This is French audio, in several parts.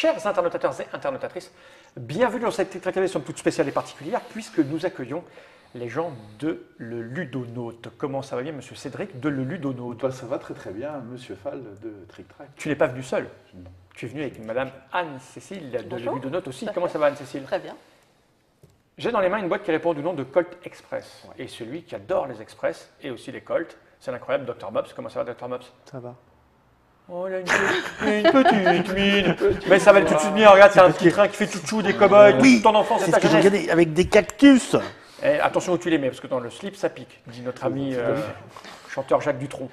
Chers internautateurs et internautatrices, bienvenue dans cette Trick somme toute spéciale et particulière puisque nous accueillons les gens de Le Ludonaute. Comment ça va bien, monsieur Cédric de Le Ludonaute? Ça va très bien, monsieur Fall de Trick Track. Tu n'es pas venu seul. Non. Tu es venu avec madame Anne-Cécile de Bonjour. Le Ludonaute aussi. Comment ça va, Anne-Cécile? Très bien. J'ai dans les mains une boîte qui répond du nom de Colt Express. Ouais. Et celui qui adore les Express et aussi les Colt, c'est l'incroyable Dr Mobs. Comment ça va, Dr Mobs? Ça va. Oh, il a une petite mine. Mais ça va aller tout de suite bien. Regarde, c'est un petit train qui fait chouchou, des cow-boys, Oui, ton enfance et c'est ta ce que j'ai jeunesse. regardé avec des cactus. Et attention où tu les mets, parce que dans le slip, ça pique, dit notre ami chanteur Jacques Dutronc.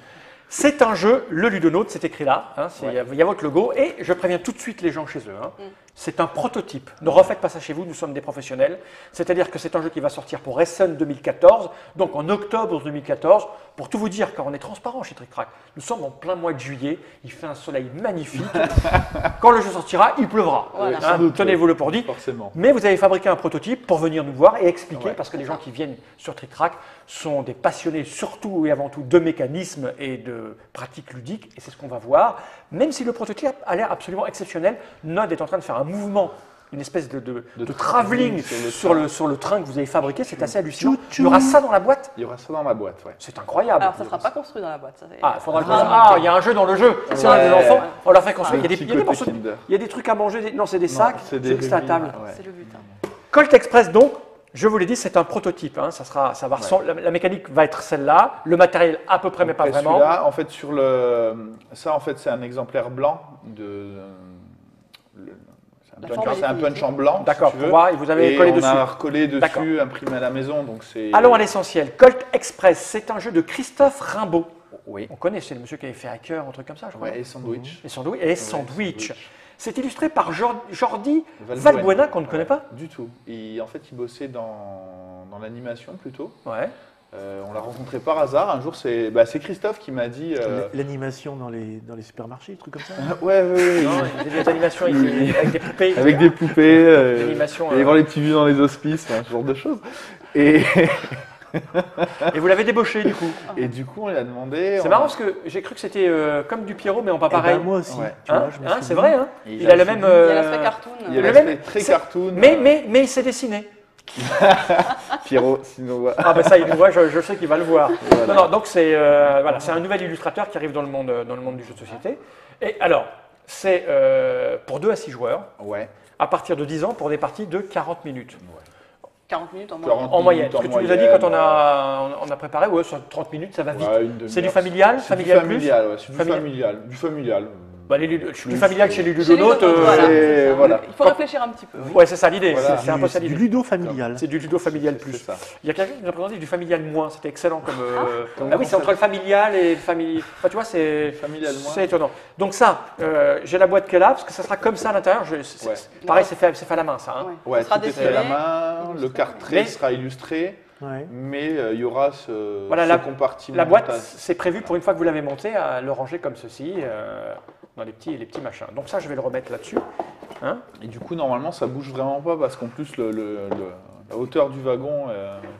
C'est un jeu, le Ludonaute, c'est écrit là, hein, il y a votre logo, et je préviens tout de suite les gens chez eux. Hein. C'est un prototype. Ne refaites pas ça chez vous, nous sommes des professionnels. C'est-à-dire que c'est un jeu qui va sortir pour Essen 2014, donc en octobre 2014. Pour tout vous dire, car on est transparent chez Trick Track, nous sommes en plein mois de juillet, il fait un soleil magnifique. Quand le jeu sortira, il pleuvra. Voilà. Hein, tenez-vous-le pour dit. Forcément. Mais vous avez fabriqué un prototype pour venir nous voir et expliquer, Ouais. parce que les gens qui viennent sur Trick Track sont des passionnés surtout et avant tout de mécanisme et de pratiques ludiques, et c'est ce qu'on va voir. Même si le prototype a l'air absolument exceptionnel, Nod est en train de faire un mouvement, une espèce de travelling sur le train que vous avez fabriqué, c'est assez hallucinant. Il y aura ça dans la boîte? Il y aura ça dans la boîte, ouais. C'est incroyable. Alors, ça ne sera pas construit dans la boîte. Ça, Ah, il y a un jeu dans le jeu. C'est un des enfants, on leur fait construire. Il y a des morceaux, Kinder. il y a des trucs à manger, non, c'est des sacs, c'est c'est des que c'est à table. ouais. c'est le but. Hein. Colt Express, donc, je vous l'ai dit, c'est un prototype. Hein, la mécanique va être celle-là, le matériel à peu près, mais pas Après, vraiment. celui-là, en fait, ça, en fait, c'est un exemplaire blanc c'est un punch en blanc. D'accord, si tu pour veux. voir, et vous avez Et collé on dessus. a recollé D'accord. dessus, imprimé à la maison, donc c'est. Allons à l'essentiel. Colt Express, c'est un jeu de Christophe Rimbaud. Oui. On connaît, c'est le monsieur qui avait fait Hacker, un truc comme ça, je crois. Ouais, et sandwich. Et Sandwich. C'est illustré par Jordi Valbuena. Valbuena, qu'on ne connaît pas. Du tout. En fait, il bossait dans l'animation plutôt. Ouais. On l'a rencontré par hasard. Un jour, c'est Christophe qui m'a dit. L'animation dans les supermarchés, des trucs comme ça. Ouais. Non, il faisait des animations avec des poupées. Avec des poupées, L'animation, et voir les petits vues dans les hospices, ce genre de choses. Et, Et vous l'avez débauché, du coup. et du coup, on lui a demandé. C'est marrant parce que j'ai cru que c'était comme du Pierrot, mais en pas Eh ben, pareil. moi aussi. Ouais. Tu vois, Hein je me Hein, suis c'est dit- vrai, hein. Et Il a le même. Il y a l'aspect cartoon. Il y a Le l'aspect même, très c'est- cartoon. Mais il s'est dessiné. Pierrot, sinon. Ah ben ça, il le voit, je sais qu'il va le voir. Voilà. Non, donc c'est c'est un nouvel illustrateur qui arrive dans le monde du jeu de société. Et alors, c'est pour 2 à 6 joueurs, Ouais. à partir de 10 ans, pour des parties de 40 minutes. 40 minutes en 40 moyenne. En moyenne. minutes Parce que en tu nous as dit moyenne, quand on a préparé, ouais, sur 30 minutes, ça va vite. Ouais, une demi-heure. C'est du familial, C'est du familial plus. familial, ouais, c'est du Familial. familial. Du familial. Bah, je suis plus familial chez les Chez les ludonautes. Ludonautes, voilà, c'est ça. voilà. Il faut réfléchir un petit peu. Oui. Ouais, c'est ça l'idée. Voilà. C'est un peu ça C'est du l'idée. ludo familial. C'est du ludo familial plus. C'est ça. Il y a quelqu'un qui nous a présenté du familial moins, c'était excellent comme. Comme Ah oui, c'est concept. entre le familial et le familial. Enfin, tu vois, c'est. Familial moins. C'est étonnant. Donc, ça, j'ai la boîte qui est là, parce que ça sera comme ça à l'intérieur. Ouais. Pareil, c'est fait à la main, ça. Hein. Ouais. Ouais, Ça sera tout est dessiné. fait à la main, le illustré. cartrait Mais- sera illustré, Ouais. mais il y aura ce, Voilà, ce compartiment. La boîte, c'est prévu pour une fois que vous l'avez montée, à le ranger comme ceci, dans les petits machins. Donc, ça, je vais le remettre là-dessus. Hein. Et du coup, normalement, ça bouge vraiment pas parce qu'en plus, la hauteur du wagon,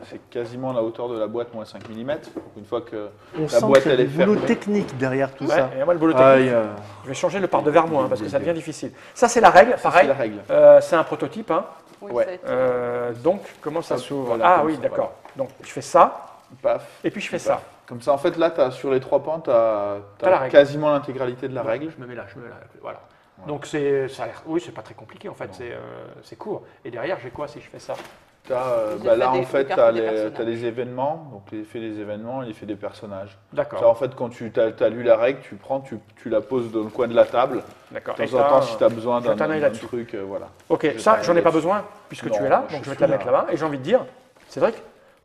c'est quasiment la hauteur de la boîte moins 5 mm. Donc, une fois que On la sent boîte qu'il y a elle est du boulot fermée. technique derrière tout Ouais, ça. et moi, le boulot technique. Aïe, Je vais changer le par de verre moins, parce que ça devient difficile. Ça, c'est la règle, c'est pareil. la règle. C'est un prototype. Hein. Oui, Ouais. ça va être- Donc, comment ça Hop, s'ouvre? voilà, Ah comme oui, ça, d'accord. Donc, je fais ça, Paf. et puis je fais Paf. ça. Comme ça, en fait, là, sur les 3 pans, tu T'as la as règle. quasiment l'intégralité de la Donc, règle. Je me mets là, voilà. Ouais. Donc, ça a l'air. Oui, c'est pas très compliqué en fait, c'est court. Et derrière, j'ai quoi si je fais ça? Les Là, effets en des- fait, des tu cartes as des personnages. les événements, donc l'effet des événements et l'effet des personnages. Ça, D'accord. en fait, quand tu as lu la règle, tu prends, tu la poses dans le coin de la table. D'accord. De Et temps en ça, temps, si tu as besoin je vais d'un t'en aller d'un là-dessus. truc, voilà. Ok, je ça, vais j'en ai pas là-dessus. besoin puisque Non, tu es là, moi, donc je vais suis te la là. mettre là-bas. Et j'ai envie de dire, Cédric,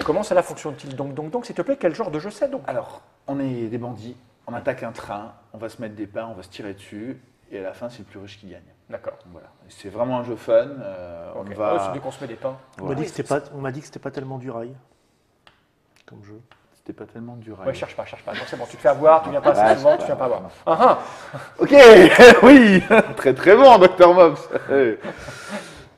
comment cela fonctionne-t-il donc, s'il te plaît, quel genre de jeu c'est donc? Alors, on est des bandits, on attaque un train, on va se mettre des pains, on va se tirer dessus, et à la fin, c'est le plus riche qui gagne. D'accord. Voilà. C'est vraiment un jeu fun. On Ok. va. C'est dès qu'on se met des pains. On m'a Voilà. dit que c'était pas tellement du rail comme jeu. C'était pas tellement dur. Ouais, cherche pas. Non, c'est bon, tu te fais avoir, tu viens pas assez souvent, tu viens pas avoir. Ah ah. Ok, oui, très très bon, Dr Mobs.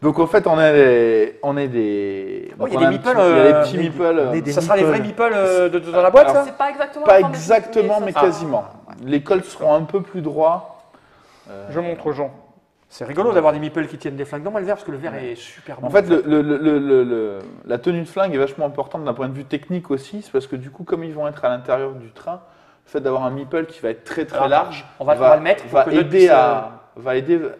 Donc en fait, on est des. Oh, il y a donc, des on a un meeples, petit- il y a des petits des- meeples. des Ça sera les vrais meeples. meeples dans la boîte, Alors, ça? C'est pas exactement Pas la forme des- exactement, mais ça- quasiment. Les cols seront un peu plus droits. Je montre aux gens. C'est rigolo d'avoir des meeples qui tiennent des flingues. Donne-moi le verre parce que le verre est super bon. En fait, la tenue de flingue est vachement importante d'un point de vue technique aussi, c'est parce que du coup, comme ils vont être à l'intérieur du train, le fait d'avoir un meeple qui va être très très Alors, large on va le mettre pour que Nod puisse,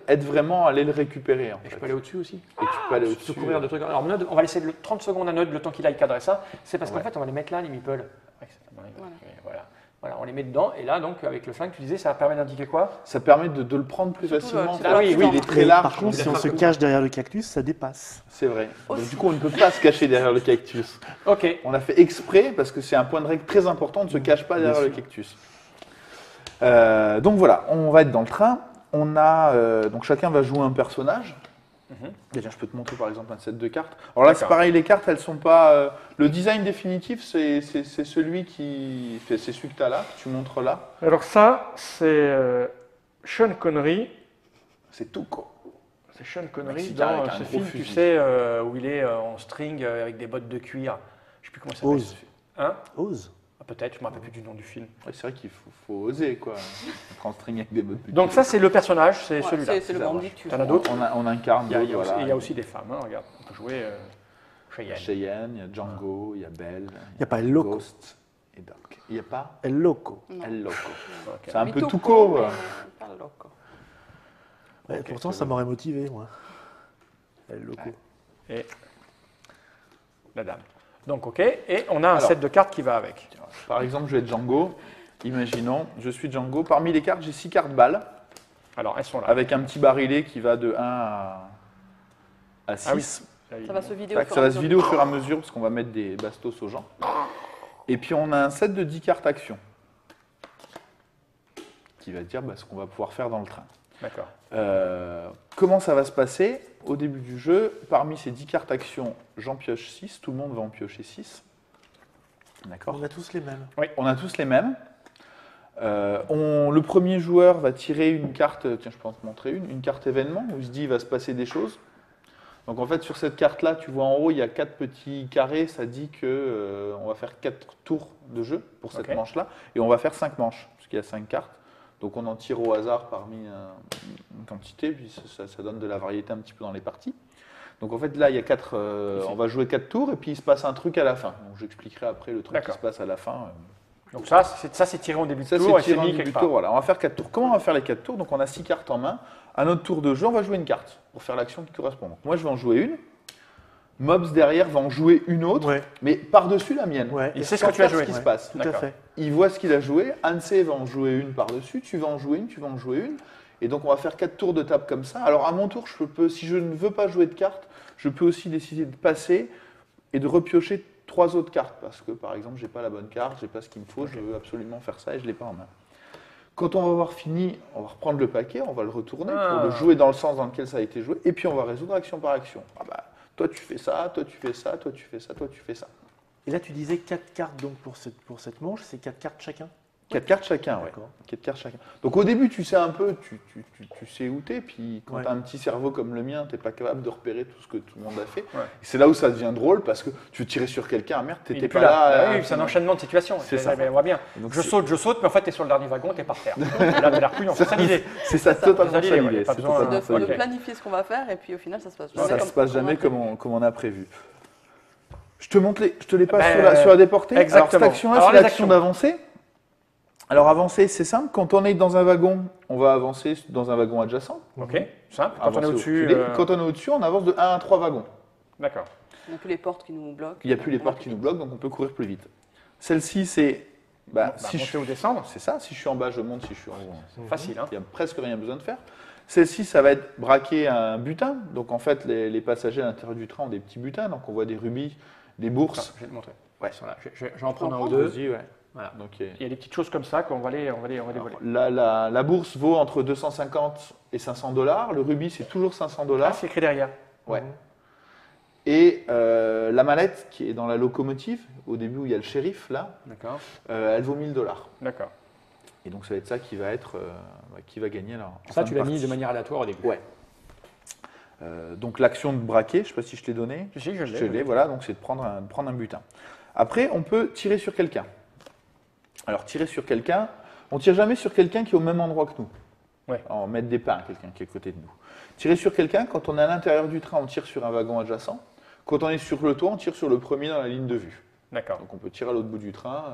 aide vraiment à aller le récupérer. En Et fait. je peux aller au-dessus aussi. Et tu peux aller au-dessus. Se couvrir de trucs. Alors Nod, on va laisser 30 secondes à Nod le temps qu'il aille cadrer ça. C'est parce qu'en Ouais. fait, on va les mettre là, les meeples. Ouais, Voilà. voilà. Voilà, on les met dedans. Et là, donc, avec le flingue, tu disais, ça permet d'indiquer quoi? Ça permet de le prendre plus Surtout, facilement. c'est en là, fait. oui, il est très Mais large. Par contre, si on se d'être- cache derrière le cactus, ça dépasse. C'est vrai. Donc, Aussi. du coup, on ne peut pas se cacher derrière le cactus. Ok. On a fait exprès parce que c'est un point de règle très important, on ne se cache pas derrière Bien le cactus. Donc voilà, on va être dans le train. On a donc chacun va jouer un personnage. Déjà, je peux te montrer par exemple un set de cartes. Alors là, c'est D'accord. pareil, les cartes, elles sont pas. Le design définitif, c'est celui qui, c'est celui que tu as là, que tu montres là. Alors ça, c'est Sean Connery. C'est tout quoi. C'est Sean Connery Mexicain dans avec un ce gros film, fusil. tu sais, où il est en string avec des bottes de cuir. Je sais plus comment ça s'appelle. Ose. Hein? Ose. Ah, peut-être, je me rappelle plus du nom du film. Ouais, c'est vrai qu'il faut oser quoi. Être en string avec des bottes. Donc ça, c'est le personnage, c'est Ouais, celui-là. c'est le ça bandit que tu T'en as d'autres? On incarne. Il y a, il y a voilà. aussi, il y a aussi des femmes, hein, regarde. On peut jouer Il y a Cheyenne. Cheyenne, il y a Django, il y a Belle. Il n'y a pas El Loco. Ghost et Doc. Il n'y a pas El Loco. Non. El Loco. Ok. C'est un peu Mitoko, tout court. mais pas le loco. Ouais, Ok, pourtant, c'est ça bon. m'aurait motivé, moi. El Loco. Et la dame. Donc, ok. Et on a un Alors. set de cartes qui va avec. Par exemple, je vais être Django. Imaginons, je suis Django. Parmi les cartes, j'ai 6 cartes balles, Alors, elles sont là. avec un petit barillet qui va de 1 à 6. Ah oui. Ça va se vider Tac, au fur ça et à va se mesure. vider au fur et à mesure parce qu'on va mettre des bastos aux gens. Et puis on a un set de 10 cartes action qui va dire ce qu'on va pouvoir faire dans le train. D'accord. Comment ça va se passer? Au début du jeu, parmi ces 10 cartes action, j'en pioche 6, tout le monde va en piocher 6. D'accord. On a tous les mêmes. On a tous les mêmes. Le premier joueur va tirer une carte, tiens je peux en te montrer une carte événement, où il se dit il va se passer des choses. Donc en fait sur cette carte-là, tu vois en haut, il y a 4 petits carrés, ça dit que on va faire 4 tours de jeu pour cette Ok. manche-là, et on va faire 5 manches, parce qu'il y a 5 cartes. Donc on en tire au hasard parmi une quantité, puis ça donne de la variété un petit peu dans les parties. Donc en fait là, il y a 4, on va jouer 4 tours, et puis il se passe un truc à la fin. Donc j'expliquerai après le truc qui D'accord. se passe à la fin. Donc ça, c'est tiré au début de Ça, tour et c'est c'est tiré en mis début quelque de part. tour. Voilà, on va faire 4 tours. Comment on va faire les 4 tours? Donc on a 6 cartes en main. À notre tour de jeu, on va jouer une carte pour faire l'action qui correspond. Donc, moi, je vais en jouer une. Mobs derrière va en jouer une autre, Ouais, mais par-dessus la mienne. ouais, Il sait ce Sans que tu as faire joué. ce qui se Ouais. passe. tout à D'accord. fait. Il voit ce qu'il a joué. Hansé va en jouer une par-dessus. Tu vas en jouer une, tu vas en jouer une. Et donc, on va faire 4 tours de table comme ça. Alors, à mon tour, si je ne veux pas jouer de cartes, je peux aussi décider de passer et de repiocher 3 autres cartes. Parce que, par exemple, je n'ai pas la bonne carte, je n'ai pas ce qu'il me faut, je veux absolument faire ça et je ne l'ai pas en main. Quand on va avoir fini, on va reprendre le paquet, on va le retourner pour le jouer dans le sens dans lequel ça a été joué. Et puis, on va résoudre action par action. Ah bah, toi, tu fais ça, toi, tu fais ça, toi, tu fais ça, toi, tu fais ça. Et là, tu disais 4 cartes donc pour cette manche, c'est 4 cartes chacun? 4 cartes chacun, ouais. D'accord. 4 cartes chacun. Donc au début, tu sais un peu, tu sais où t'es, puis quand Ouais. tu as un petit cerveau comme le mien, t'es pas capable de repérer tout ce que tout le monde a fait. Ouais. Et c'est là où ça devient drôle, parce que tu veux tirer sur quelqu'un, merde, Il est t'étais plus pas là. Ah oui, c'est un enchaînement de situations. C'est ça. On voit bien. Donc Je c'est- saute, mais en fait, tu es sur le dernier wagon, tu es par terre. Là, t'as l'air couillon. C'est ça l'idée. C'est ça, totalement ça, ça l'idée, ouais, l'idée. pas c'est besoin totalement De, ça de l'idée. planifier ce qu'on va faire et puis au final ça se passe Ça jamais se passe jamais on a prévu. comme on a prévu. Je te les passe Ben, sur la déportée. exactement. Alors cette action-là, Alors, c'est les l'action actions. d'avancer. Alors avancer, c'est simple. Quand on est dans un wagon, on va avancer dans un wagon adjacent. Ok, simple. Quand on Avancer est au au-dessus. reculé. Quand on est au-dessus, on avance de 1 à 3 wagons. D'accord. On n'a plus les portes qui nous bloquent. Il n'y a plus les On portes va qui plus nous vite. bloquent, donc on peut courir plus vite. Celle-ci, c'est. Si monter je, ou descendre, c'est ça, si je suis en bas, je monte, si je suis en haut. c'est facile. Hein. Il n'y a presque rien besoin de faire. Celle-ci, ça va être braquer un butin. Donc en fait, les passagers à l'intérieur du train ont des petits butins. Donc on voit des rubis, des Attends, bourses. je vais te montrer. Ouais. Ils sont là. Je vais en prendre un prends ou deux. Vas-y, ouais. Voilà. Donc, Il y a des petites choses comme ça qu'on va les voler. la bourse vaut entre 250 et 500 $. Le rubis, c'est toujours 500 Ah, $. c'est écrit derrière. Ouais. Et la mallette qui est dans la locomotive, au début où il y a le shérif, là, D'accord. elle vaut 1000 $. D'accord. Et donc ça va être ça qui va être qui va gagner là. en Ça, fin tu de l'as mis partie. de manière aléatoire au début. Ouais. Donc l'action de braquer, je ne sais pas si je te l'ai donné. Si, je Je l'ai, l'ai. voilà, donc c'est de prendre un butin. Après, on peut tirer sur quelqu'un. Alors tirer sur quelqu'un, on tire jamais sur quelqu'un qui est au même endroit que nous. Ouais. En mettre des pains à quelqu'un qui est à côté de nous. Tirer sur quelqu'un, quand on est à l'intérieur du train, on tire sur un wagon adjacent. Quand on est sur le toit, on tire sur le premier dans la ligne de vue. D'accord. Donc on peut tirer à l'autre bout du train,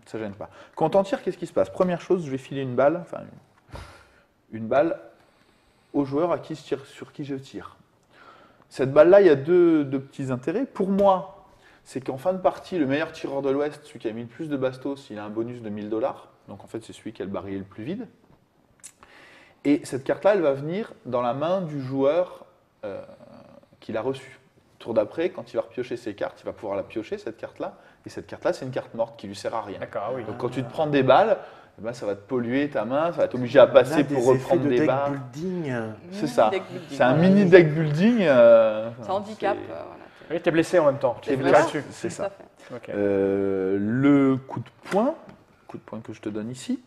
ça ne gêne pas. Quand on tire, qu'est-ce qui se passe? Première chose, je vais filer une balle, une balle au joueur sur qui je tire. Cette balle-là, il y a deux petits intérêts. Pour moi, c'est qu'en fin de partie, le meilleur tireur de l'Ouest, celui qui a mis le plus de bastos, il a un bonus de 1000 $. Donc en fait, c'est celui qui a le barillet le plus vide. Et cette carte-là, elle va venir dans la main du joueur qui l'a reçue. Tour d'après, quand il va repiocher ses cartes, il va pouvoir la piocher, cette carte-là. Et cette carte-là, c'est une carte morte qui lui sert à rien. D'accord, oui. Donc quand tu te prends des balles, eh ben, ça va te polluer ta main, ça va t'obliger à passer Là, pour reprendre des deck balles. building. C'est ça. Deck building. C'est un mini deck building. Ça handicap. c'est- Voilà. Oui, t'es blessé en même temps. Tu T'es t'es blessé. dessus. C'est Tout ça. à fait. Ok. Le coup de poing que je te donne ici.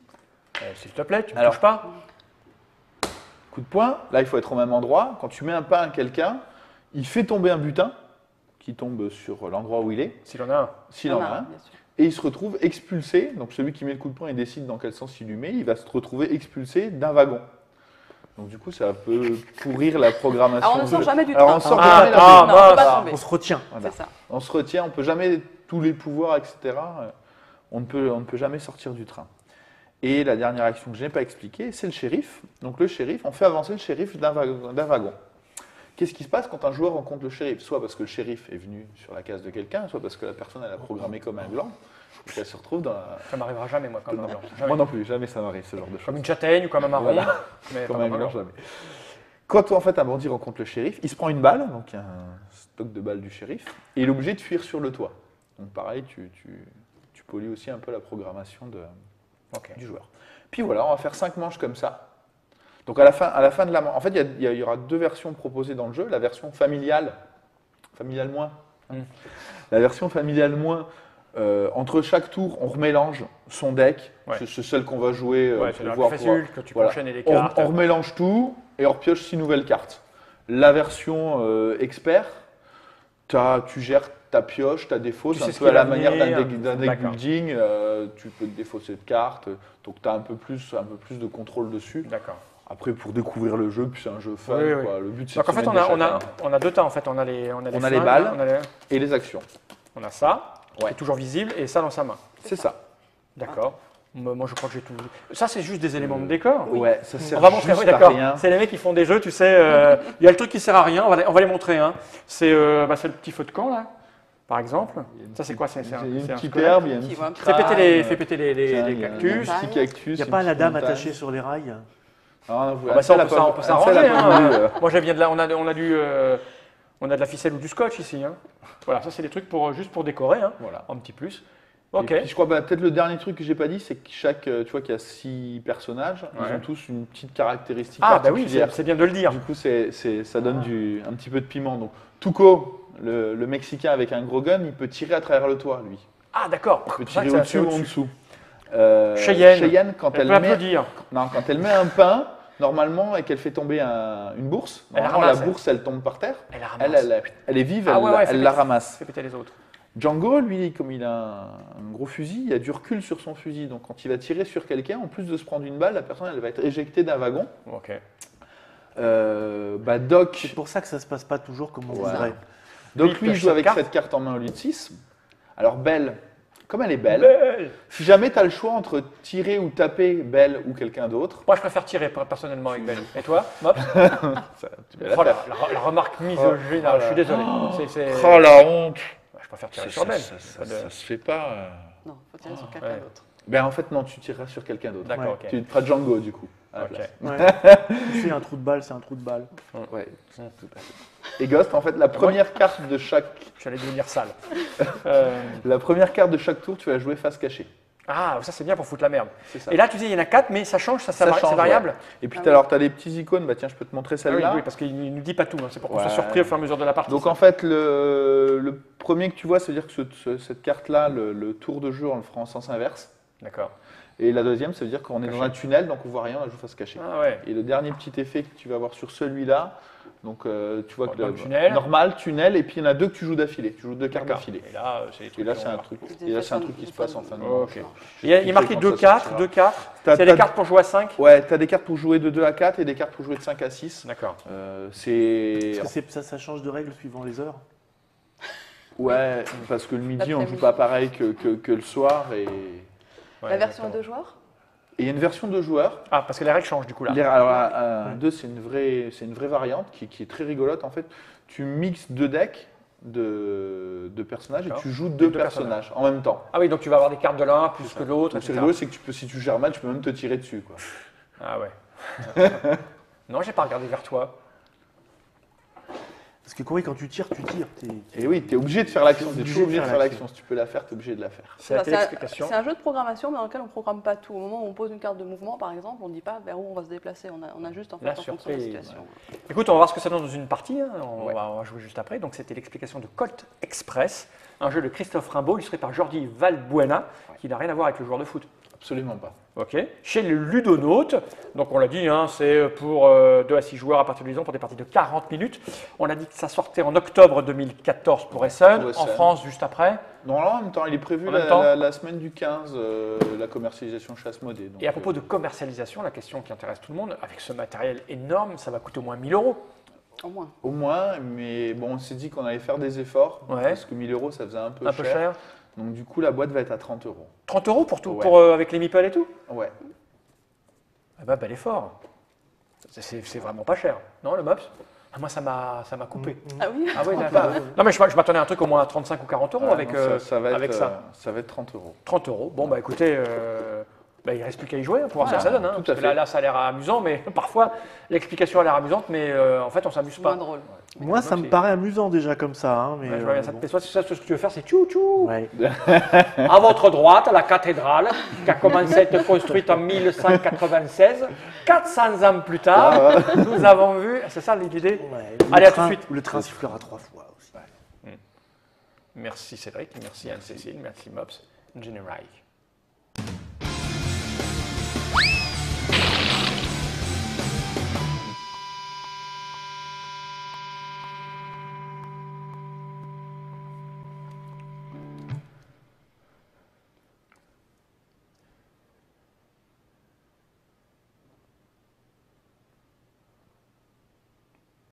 S'il te plaît, tu ne Alors- touches pas. Coup de poing, là il faut être au même endroit. Quand tu mets un pain à quelqu'un, il fait tomber un butin qui tombe sur l'endroit où il est, S'il en a un. s'il en a un, bien sûr. et il se retrouve expulsé. Donc celui qui met le coup de poing, il décide dans quel sens il lui met, il va se retrouver expulsé d'un wagon. Donc du coup, ça peut pourrir la programmation. Alors on ne sort jamais du Alors, train. on sort Ah, jamais non, du non, train. on peut pas Ah, tomber. On se retient. Voilà. C'est ça. On se retient, on ne peut jamais tous les pouvoirs, etc. On ne peut jamais sortir du train. Et la dernière action que je n'ai pas expliquée, c'est le shérif. Donc le shérif, on fait avancer le shérif d'un wagon. Qu'est-ce qui se passe quand un joueur rencontre le shérif? Soit parce que le shérif est venu sur la case de quelqu'un, soit parce que la personne elle a programmé comme un gland, et qu'elle se retrouve dans la... Ça m'arrivera jamais, moi, comme un blanc. Jamais. Moi non plus, jamais ça m'arrive ce genre de choses. Comme une châtaigne ou comme un marron. Voilà. Mais Comme pas un comme gland, jamais. Quand en fait un bandit rencontre le shérif, il se prend une balle, donc il y a un stock de balles du shérif, et il est obligé de fuir sur le toit. Donc pareil, tu pollues aussi un peu la programmation Ok. du joueur. Puis voilà, on va faire 5 manches comme ça. Donc à la fin de la manche, en fait, il y aura 2 versions proposées dans le jeu. La version familiale moins. La version familiale moins, entre chaque tour, on remélange son deck. Ouais. C'est celle qu'on va jouer. Ouais, pour c'est la plus voir facile, que tu peux voilà. enchaîner les On cartes. remélange tout et on repioche 6 nouvelles cartes. La version expert, tu gères ta pioche, ta défausse, Tu un sais ce peu qui à la va manière venir. d'un deck D'accord. building. Tu peux te défausser de cartes, donc tu as un peu plus de contrôle dessus. D'accord. Après, pour découvrir le jeu, puis c'est un jeu fun. Oui, oui. Quoi. Le but, c'est Donc de en fait, se on mettre a, des on, a, châtaignes. on a deux tas. En fait, on a les On a les flingues, balles. on Et les actions. a ça, Ouais. qui est toujours visible, et ça dans sa main. C'est ça. D'accord. Moi, je crois que j'ai tout. Ça, c'est juste des éléments de décor. Ouais, ça sert On va montrer, juste oui, à d'accord. rien. C'est les mecs qui font des jeux, tu sais. Il y a le truc qui sert à rien, on va les montrer. Hein. C'est le petit feu de camp, là, par exemple. Ça, c'est quoi? C'est Il y a un une petite squelette. herbe, il y a un Qui petit voit un Fais péter crâne, les, fais péter les tiens, il y a cactus. un petit cactus. Il n'y a une pas la petite dame montagne. attachée sur les rails. Ah, Bah ça, on peut s'arranger. Hein. Moi, j'ai bien de la, on a de la ficelle ou du scotch ici. Hein. Voilà, ça, c'est des trucs juste pour décorer, hein. Voilà. Un petit plus. Et Ok. puis, je crois peut-être le dernier truc que j'ai pas dit, c'est que tu vois qu'il y a 6 personnages, Ouais. ils ont tous une petite caractéristique Ah, bah oui, particulière. c'est bien de le dire. Du coup, ça donne un petit peu de piment. Donc, Tuco, le Mexicain avec un gros gun, il peut tirer à travers le toit, lui. Ah, d'accord. Il peut C'est vrai tirer que c'est au-dessus ou assez en au-dessus. dessous. Cheyenne. quand Elle elle peut met, applaudir. non, quand elle met un pain, normalement, et qu'elle fait tomber une bourse, Elle la normalement, la ramasse, bourse, elle tombe par terre. Elle la ramasse. Elle est vive, Ah ouais, ouais, elle la ramasse. Fais péter les autres. Django, lui, comme il a un gros fusil, il a du recul sur son fusil. Donc quand il va tirer sur quelqu'un, en plus de se prendre une balle, la personne elle va être éjectée d'un wagon. Ok. Doc, C'est pour ça que ça se passe pas toujours comme on Voilà. voudrait. Doc, Il lui, pioche joue avec cette carte. cette carte en main au lieu de 6. Alors Belle, comme elle est belle, si jamais tu as le choix entre tirer ou taper Belle ou quelqu'un d'autre, Moi, je préfère tirer personnellement avec Ben. Et toi, Mops? tu vas la Oh, faire. la remarque misogyne, je suis désolé. Oh la honte. Je préfère tirer sur Ben. Ça se fait pas. Non, faut tirer sur quelqu'un ouais. d'autre. Ben en fait non, tu tireras sur quelqu'un d'autre. D'accord, ok. Tu feras Django du coup. À la Ok. place. Ouais. C'est un trou de balle, c'est un trou de balle. Ouais, tout à fait. Et Ghost, en fait, la première carte de chaque J'allais devenir sale. tour, tu vas jouer face cachée. Ah, ça c'est bien pour foutre la merde. C'est ça. Et là, tu dis, il y en a 4, mais ça change, Ça c'est change, variable. Et puis Ah tu as les petits icônes, bah tiens, je peux te montrer Ah oui, celle-là. oui, parce qu'il ne nous dit pas tout. Hein. C'est pour qu'on soit Ouais. surpris au fur et à mesure de la partie. Donc ça. en fait, le premier que tu vois, ça veut dire que cette carte-là, le tour de jeu, on le fera en sens inverse. D'accord. Et la deuxième, ça veut dire qu'on est dans un tunnel, donc on voit rien, on joue face cachée. Ah ouais. Et le dernier petit effet que tu vas avoir sur celui-là, donc tu vois que Dans le tunnel. normal, tunnel, et puis il y en a deux que tu joues d'affilée. Tu joues deux cartes D'accord. d'affilée. Et là, c'est les Et trucs là, qui c'est vont un voir. truc. Des Et là, c'est un façons truc qui de se passe en faire fin de de- manche. Ok. Il y a marqué 2-4, 2-4. T'as- C'est des t'as- cartes pour jouer à 5. Ouais, tu as des cartes pour jouer de 2 à 4 et des cartes pour jouer de 5 à 6. D'accord. C'est. Est-ce que ça change de règle suivant les heures? Ouais, parce que le midi, on joue L'après-midi. pas pareil que le soir. Et Ouais, La version à exactement. 2 joueurs il y a une version de joueurs. Ah, parce que les règles changent du coup là. Alors, un 2, c'est une vraie variante qui est très rigolote. En fait, tu mixes deux decks de personnages et D'accord. tu joues deux deux personnages en même temps. Ah oui, donc tu vas avoir des cartes de l'un plus que l'autre, Donc, c'est etc. rigolo, c'est que si tu gères mal, tu peux même te tirer dessus. Quoi. Ah ouais. Non, j'ai pas regardé vers toi. Parce que Corey, quand tu tires, Et oui, tu es obligé de faire l'action. Tu es Obligé toujours obligé de de faire faire l'action. l'action. Si tu peux la faire, tu es obligé de la faire. C'est la C'est l'explication. c'est un jeu de programmation, mais dans lequel on ne programme pas tout. Au moment où on pose une carte de mouvement, par exemple, on ne dit pas vers où on va se déplacer. On a juste en, fait, La en fonction de la surprise. situation. Écoute, on va voir ce que ça donne dans une partie. Hein. On Ouais. va jouer juste après. Donc, c'était l'explication de Colt Express, un jeu de Christophe Rimbaud, illustré par Jordi Valbuena, qui n'a rien à voir avec le joueur de foot. Absolument pas. Ok. Chez le Ludonaute, donc on l'a dit, hein, c'est pour 2 à 6 joueurs à partir de 10 ans pour des parties de 40 minutes. On a dit que ça sortait en octobre 2014 pour Essen, Pour en Essen. France juste après. Normalement, en même temps, il est prévu En même temps. la semaine du 15, la commercialisation chasse modée. Donc, Et à propos de commercialisation, la question qui intéresse tout le monde, avec ce matériel énorme, ça va coûter au moins 1000 euros. Au moins. Au moins, mais bon, on s'est dit qu'on allait faire des efforts, Ouais. parce que 1000 euros, ça faisait un peu Un peu cher. Donc du coup, la boîte va être à 30 euros. 30 euros pour tout, Ouais. pour, avec les meeples et tout. Ouais. Ah bah, bel effort. C'est vraiment pas cher. Non, le MOPS ah, moi, ça m'a coupé. Ah oui. Ah oui, d'accord. Non, mais je m'attendais à un truc au moins à 35 ou 40 euros Ah, avec, non, ça va être, avec ça. ça va être 30 euros. 30 euros. Bon, bah écoutez, bah, il ne reste plus qu'à y jouer hein, pour voir ce que ça donne. Hein, tout à parce que là, fait. là, ça a l'air amusant, mais parfois, l'explication a l'air amusante, mais en fait, on ne s'amuse pas. Moins drôle. Moi, ça me paraît amusant déjà comme ça. Hein, mais Ouais, je vois bien ça. bon. Mais soit ce que tu veux faire, c'est tchou-tchou. Ouais. À votre droite, la cathédrale, qui a commencé à être construite en 1196. 400 ans plus tard, nous avons vu. C'est ça l'idée. Ouais. Allez, Le à tout de train- suite. Le train sifflera 3 fois aussi. Merci Cédric, merci Anne-Cécile, merci Mops. Générique.